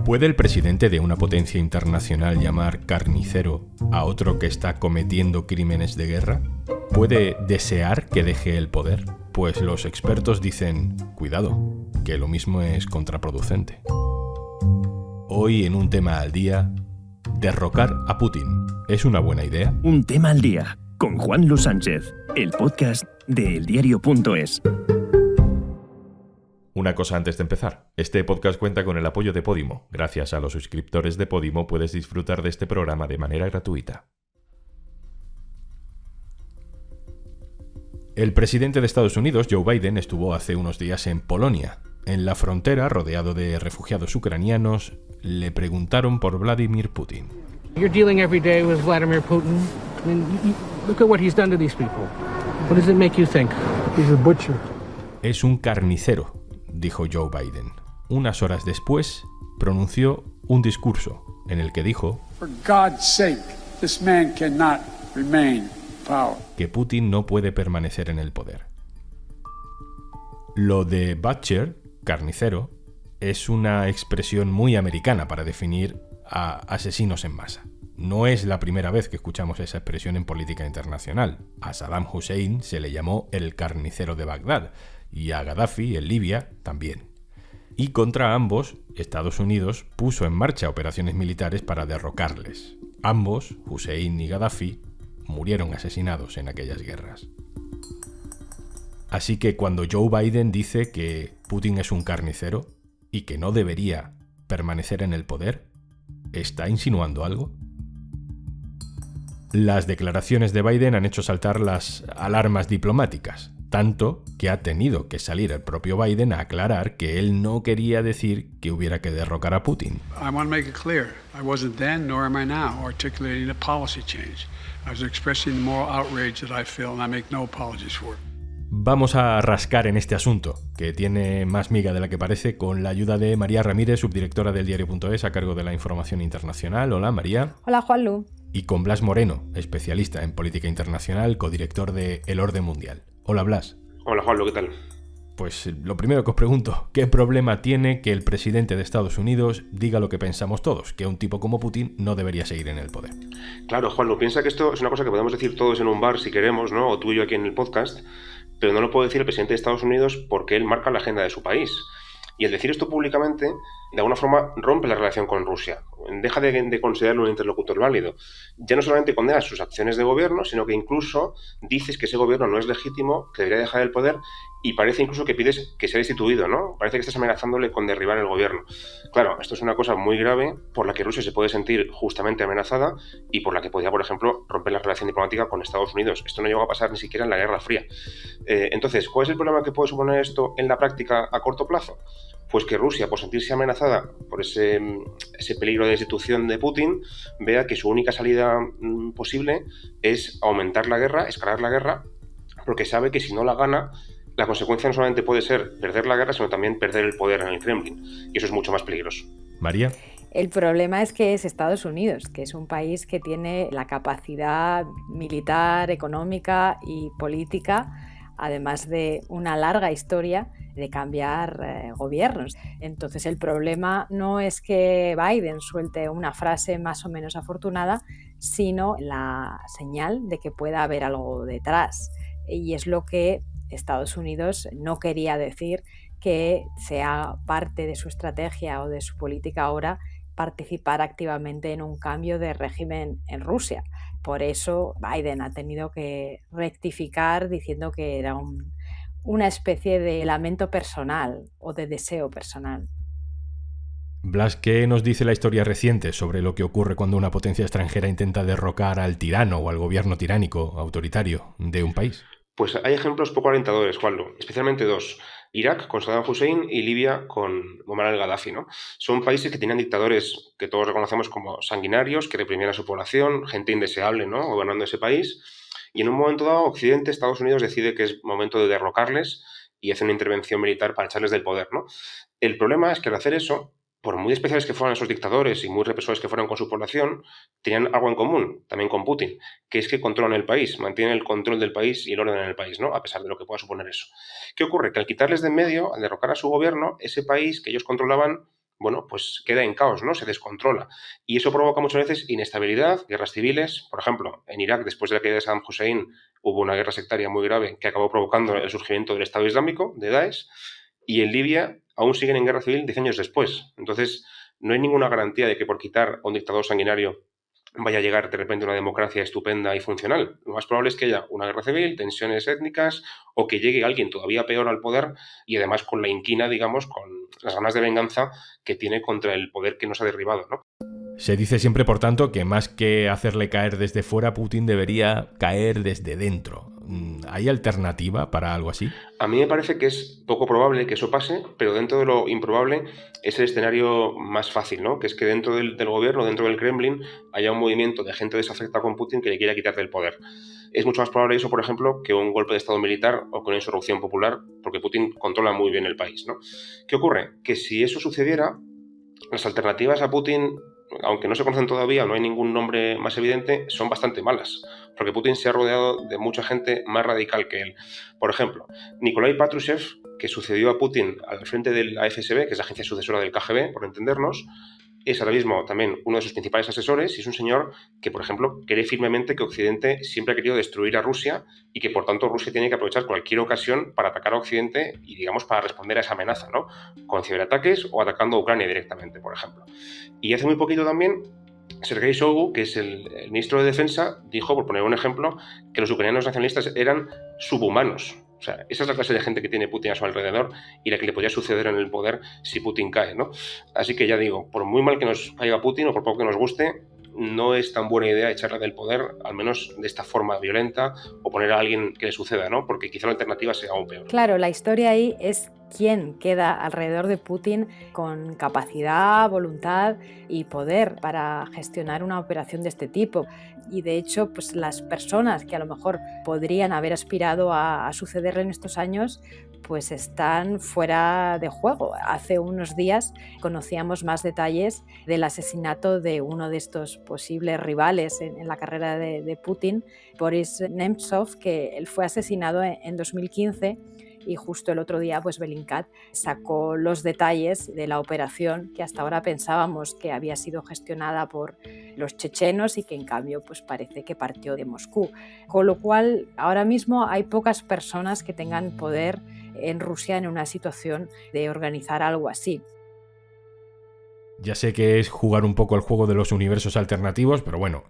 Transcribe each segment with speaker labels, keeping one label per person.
Speaker 1: ¿Puede el presidente de una potencia internacional llamar carnicero a otro que está cometiendo crímenes de guerra? ¿Puede desear que deje el poder? Pues los expertos dicen, cuidado, que lo mismo es contraproducente. Hoy en un tema al día, derrocar a Putin, ¿es una buena idea?
Speaker 2: Un tema al día, con Juan Luis Sánchez, el podcast de eldiario.es.
Speaker 1: Una cosa antes de empezar, este podcast cuenta con el apoyo de Podimo. Gracias a los suscriptores de Podimo puedes disfrutar de este programa de manera gratuita. El presidente de Estados Unidos, Joe Biden, estuvo hace unos días en Polonia. En la frontera, rodeado de refugiados ucranianos, le preguntaron por Vladimir Putin.
Speaker 3: You're dealing every day with Vladimir Putin. I mean, look at what he's done to these people. What does it make you think? He's a butcher.
Speaker 1: Es un carnicero, dijo Joe Biden. Unas horas después, pronunció un discurso en el que dijo
Speaker 4: For God's sake, this man cannot remain in power.
Speaker 1: Que Putin no puede permanecer en el poder. Lo de butcher, carnicero, es una expresión muy americana para definir a asesinos en masa. No es la primera vez que escuchamos esa expresión en política internacional. A Saddam Hussein se le llamó el carnicero de Bagdad y a Gaddafi, en Libia, también. Y contra ambos, Estados Unidos puso en marcha operaciones militares para derrocarles. Ambos, Hussein y Gaddafi, murieron asesinados en aquellas guerras. Así que cuando Joe Biden dice que Putin es un carnicero y que no debería permanecer en el poder, ¿está insinuando algo? Las declaraciones de Biden han hecho saltar las alarmas diplomáticas, tanto que ha tenido que salir el propio Biden a aclarar que él no quería decir que hubiera que derrocar a Putin.
Speaker 4: I want to make it clear. I wasn't then, nor am I now, articulating a policy change. I was expressing the moral outrage that I feel, and I make no apologies for it.
Speaker 1: Vamos a rascar en este asunto, que tiene más miga de la que parece, con la ayuda de María Ramírez, subdirectora del eldiario.es, a cargo de la información internacional. Hola, María.
Speaker 5: Hola, Juanlu.
Speaker 1: Y con Blas Moreno, especialista en política internacional, codirector de El Orden Mundial. Hola, Blas.
Speaker 6: Hola, Juanlu, ¿qué tal?
Speaker 1: Pues lo primero que os pregunto, ¿qué problema tiene que el presidente de Estados Unidos diga lo que pensamos todos, que un tipo como Putin no debería seguir en el poder?
Speaker 6: Claro, Juanlu, piensa que esto es una cosa que podemos decir todos en un bar si queremos, ¿no? O tú y yo aquí en el podcast, pero no lo puede decir el presidente de Estados Unidos porque él marca la agenda de su país. Y el decir esto públicamente, de alguna forma, rompe la relación con Rusia. Deja de considerarlo un interlocutor válido. Ya no solamente condenas sus acciones de gobierno, sino que incluso dices que ese gobierno no es legítimo, que debería dejar el poder, y parece incluso que pides que sea destituido, ¿no? Parece que estás amenazándole con derribar el gobierno. Claro, esto es una cosa muy grave por la que Rusia se puede sentir justamente amenazada y por la que podría, por ejemplo, romper la relación diplomática con Estados Unidos. Esto no llegó a pasar ni siquiera en la Guerra Fría. Entonces, ¿cuál es el problema que puede suponer esto en la práctica a corto plazo? Pues que Rusia, por sentirse amenazada por ese peligro de destitución de Putin, vea que su única salida posible es aumentar la guerra, escalar la guerra, porque sabe que si no la gana, la consecuencia no solamente puede ser perder la guerra, sino también perder el poder en el Kremlin. Y eso es mucho más peligroso.
Speaker 1: María.
Speaker 5: El problema es que es Estados Unidos, que es un país que tiene la capacidad militar, económica y política, además de una larga historia de cambiar gobiernos. Entonces el problema no es que Biden suelte una frase más o menos afortunada, sino la señal de que pueda haber algo detrás. Y es lo que Estados Unidos no quería decir, que sea parte de su estrategia o de su política ahora participar activamente en un cambio de régimen en Rusia. Por eso Biden ha tenido que rectificar diciendo que era una especie de lamento personal o de deseo personal.
Speaker 1: Blas, ¿qué nos dice la historia reciente sobre lo que ocurre cuando una potencia extranjera intenta derrocar al tirano o al gobierno tiránico, autoritario, de un país?
Speaker 6: Pues hay ejemplos poco alentadores, Juanlu, especialmente dos. Irak con Saddam Hussein y Libia con Muammar al-Gaddafi, ¿no? Son países que tenían dictadores que todos reconocemos como sanguinarios, que reprimían a su población, gente indeseable, ¿no?, gobernando ese país. Y en un momento dado, Occidente, Estados Unidos, decide que es momento de derrocarles y hace una intervención militar para echarles del poder, ¿no? El problema es que al hacer eso, por muy especiales que fueran esos dictadores y muy represores que fueran con su población, tenían algo en común, también con Putin, que es que controlan el país, mantienen el control del país y el orden en el país, ¿no?, a pesar de lo que pueda suponer eso. ¿Qué ocurre? Que al quitarles de en medio, al derrocar a su gobierno, ese país que ellos controlaban bueno, pues queda en caos, ¿no? Se descontrola. Y eso provoca muchas veces inestabilidad, guerras civiles. Por ejemplo, en Irak, después de la caída de Saddam Hussein, hubo una guerra sectaria muy grave que acabó provocando el surgimiento del Estado Islámico, de Daesh, y en Libia aún siguen en guerra civil 10 años después. Entonces, no hay ninguna garantía de que por quitar a un dictador sanguinario vaya a llegar de repente una democracia estupenda y funcional. Lo más probable es que haya una guerra civil, tensiones étnicas, o que llegue alguien todavía peor al poder y además con la inquina, digamos, con las ganas de venganza que tiene contra el poder que nos ha derribado, ¿no?
Speaker 1: Se dice siempre, por tanto, que más que hacerle caer desde fuera, Putin debería caer desde dentro. ¿Hay alternativa para algo así?
Speaker 6: A mí me parece que es poco probable que eso pase, pero dentro de lo improbable es el escenario más fácil, ¿no? Que es que dentro del gobierno, dentro del Kremlin, haya un movimiento de gente desafecta con Putin que le quiera quitar del poder. Es mucho más probable eso, por ejemplo, que un golpe de estado militar o que una insurrección popular, porque Putin controla muy bien el país, ¿no? ¿Qué ocurre? Que si eso sucediera, las alternativas a Putin, aunque no se conocen todavía, no hay ningún nombre más evidente, son bastante malas, porque Putin se ha rodeado de mucha gente más radical que él. Por ejemplo, Nikolai Patrushev, que sucedió a Putin al frente de la FSB, que es la agencia sucesora del KGB, por entendernos, es ahora mismo también uno de sus principales asesores y es un señor que, por ejemplo, cree firmemente que Occidente siempre ha querido destruir a Rusia y que, por tanto, Rusia tiene que aprovechar cualquier ocasión para atacar a Occidente y, digamos, para responder a esa amenaza, ¿no? Con ciberataques o atacando a Ucrania directamente, por ejemplo. Y hace muy poquito también, Sergei Shoigu, que es el ministro de Defensa, dijo, por poner un ejemplo, que los ucranianos nacionalistas eran subhumanos. O sea, esa es la clase de gente que tiene Putin a su alrededor y la que le podría suceder en el poder si Putin cae, ¿no? Así que ya digo, por muy mal que nos caiga Putin o por poco que nos guste, no es tan buena idea echarle del poder, al menos de esta forma violenta, o poner a alguien que le suceda, ¿no? Porque quizá la alternativa sea aún peor.
Speaker 5: Claro, la historia ahí es quién queda alrededor de Putin con capacidad, voluntad y poder para gestionar una operación de este tipo. Y de hecho, pues las personas que a lo mejor podrían haber aspirado a sucederle en estos años, pues están fuera de juego. Hace unos días conocíamos más detalles del asesinato de uno de estos posibles rivales en la carrera de Putin, Boris Nemtsov, que él fue asesinado en 2015. Y justo el otro día, pues Bellingcat sacó los detalles de la operación que hasta ahora pensábamos que había sido gestionada por los chechenos y que en cambio pues parece que partió de Moscú. Con lo cual, ahora mismo hay pocas personas que tengan poder en Rusia en una situación de organizar algo así.
Speaker 1: Ya sé que es jugar un poco el juego de los universos alternativos, pero bueno,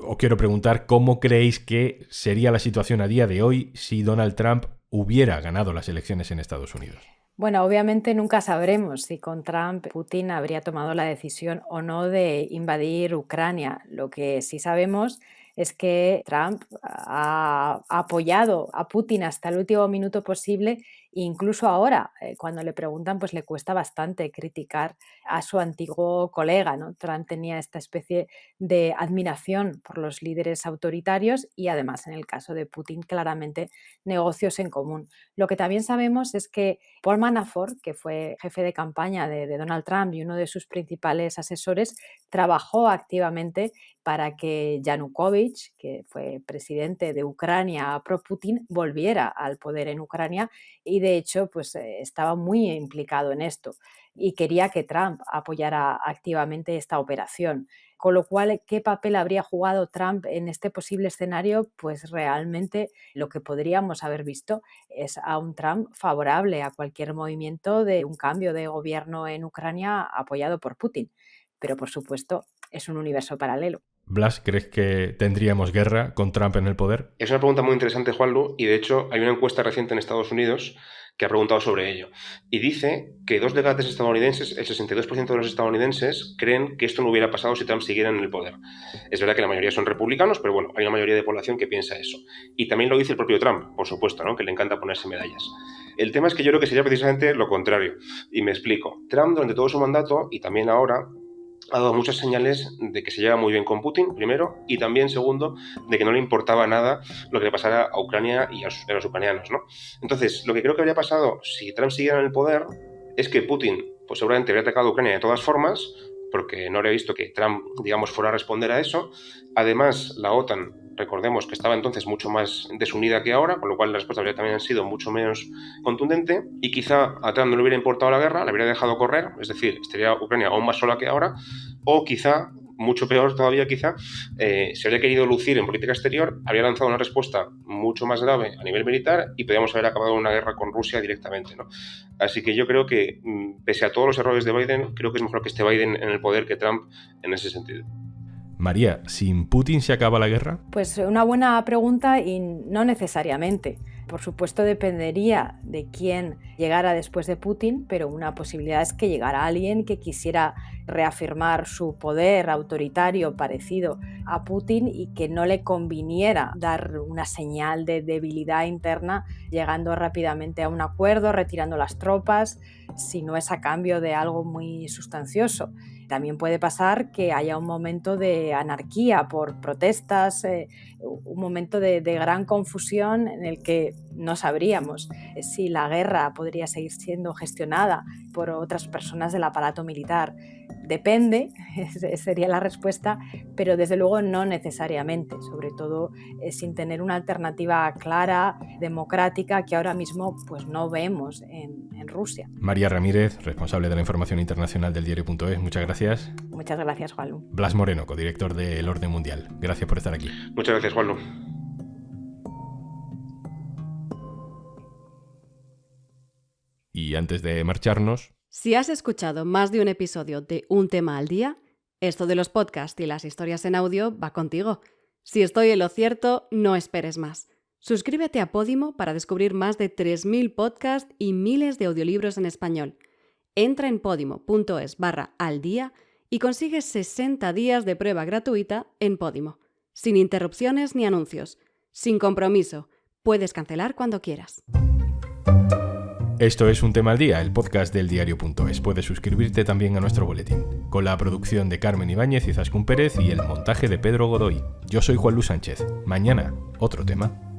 Speaker 1: os quiero preguntar cómo creéis que sería la situación a día de hoy si Donald Trump hubiera ganado las elecciones en Estados Unidos.
Speaker 5: Bueno, obviamente nunca sabremos si con Trump Putin habría tomado la decisión o no de invadir Ucrania. Lo que sí sabemos es que Trump ha apoyado a Putin hasta el último minuto posible. Incluso ahora, cuando le preguntan, pues le cuesta bastante criticar a su antiguo colega, ¿no? Trump tenía esta especie de admiración por los líderes autoritarios y además, en el caso de Putin, claramente negocios en común. Lo que también sabemos es que Paul Manafort, que fue jefe de campaña de Donald Trump y uno de sus principales asesores, trabajó activamente para que Yanukovych, que fue presidente de Ucrania pro-Putin, volviera al poder en Ucrania y de hecho pues, estaba muy implicado en esto y quería que Trump apoyara activamente esta operación. Con lo cual, ¿qué papel habría jugado Trump en este posible escenario? Pues realmente lo que podríamos haber visto es a un Trump favorable a cualquier movimiento de un cambio de gobierno en Ucrania apoyado por Putin. Pero, por supuesto, es un universo paralelo.
Speaker 1: Blas, ¿crees que tendríamos guerra con Trump en el poder?
Speaker 6: Es una pregunta muy interesante, Juanlu, y de hecho hay una encuesta reciente en Estados Unidos que ha preguntado sobre ello. Y dice que 2 de cada 3 estadounidenses, el 62% de los estadounidenses, creen que esto no hubiera pasado si Trump siguiera en el poder. Es verdad que la mayoría son republicanos, pero bueno, hay una mayoría de población que piensa eso. Y también lo dice el propio Trump, por supuesto, ¿no? Que le encanta ponerse medallas. El tema es que yo creo que sería precisamente lo contrario. Y me explico. Trump, durante todo su mandato, y también ahora, ha dado muchas señales de que se lleva muy bien con Putin, primero, y también, segundo, de que no le importaba nada lo que le pasara a Ucrania y a los ucranianos, ¿no? Entonces, lo que creo que habría pasado si Trump siguiera en el poder es que Putin, pues seguramente habría atacado a Ucrania de todas formas, porque no habría visto que Trump, digamos, fuera a responder a eso. Además, la OTAN, recordemos que estaba entonces mucho más desunida que ahora, con lo cual la respuesta habría también sido mucho menos contundente, y quizá a Trump no le hubiera importado la guerra, le habría dejado correr, es decir, estaría Ucrania aún más sola que ahora, o quizá, mucho peor todavía quizá, se habría querido lucir en política exterior, habría lanzado una respuesta mucho más grave a nivel militar y podríamos haber acabado una guerra con Rusia directamente, ¿no? Así que yo creo que, pese a todos los errores de Biden, creo que es mejor que esté Biden en el poder que Trump en ese sentido.
Speaker 1: María, ¿sin Putin se acaba la guerra?
Speaker 5: Pues una buena pregunta y no necesariamente. Por supuesto dependería de quién llegara después de Putin, pero una posibilidad es que llegara alguien que quisiera reafirmar su poder autoritario parecido a Putin y que no le conviniera dar una señal de debilidad interna llegando rápidamente a un acuerdo, retirando las tropas, si no es a cambio de algo muy sustancioso. También puede pasar que haya un momento de anarquía por protestas, un momento de gran confusión en el que no sabríamos si la guerra podría seguir siendo gestionada por otras personas del aparato militar. Depende, sería la respuesta, pero desde luego no necesariamente, sobre todo sin tener una alternativa clara, democrática, que ahora mismo pues no vemos en Rusia.
Speaker 1: María Ramírez, responsable de la información internacional del diario.es, muchas gracias.
Speaker 5: Muchas gracias, Juanlu.
Speaker 1: Blas Moreno, codirector de El Orden Mundial. Gracias por estar aquí.
Speaker 6: Muchas gracias, Juanlu.
Speaker 1: Y antes de marcharnos...
Speaker 7: Si has escuchado más de un episodio de Un tema al día, esto de los podcasts y las historias en audio va contigo. Si estoy en lo cierto, no esperes más. Suscríbete a Podimo para descubrir más de 3.000 podcasts y miles de audiolibros en español. Entra en podimo.es/aldía y consigues 60 días de prueba gratuita en Podimo. Sin interrupciones ni anuncios. Sin compromiso. Puedes cancelar cuando quieras.
Speaker 1: Esto es Un tema al día, el podcast del diario.es. Puedes suscribirte también a nuestro boletín, con la producción de Carmen Ibáñez y Zaskun Pérez y el montaje de Pedro Godoy. Yo soy Juanlu Sánchez. Mañana, otro tema.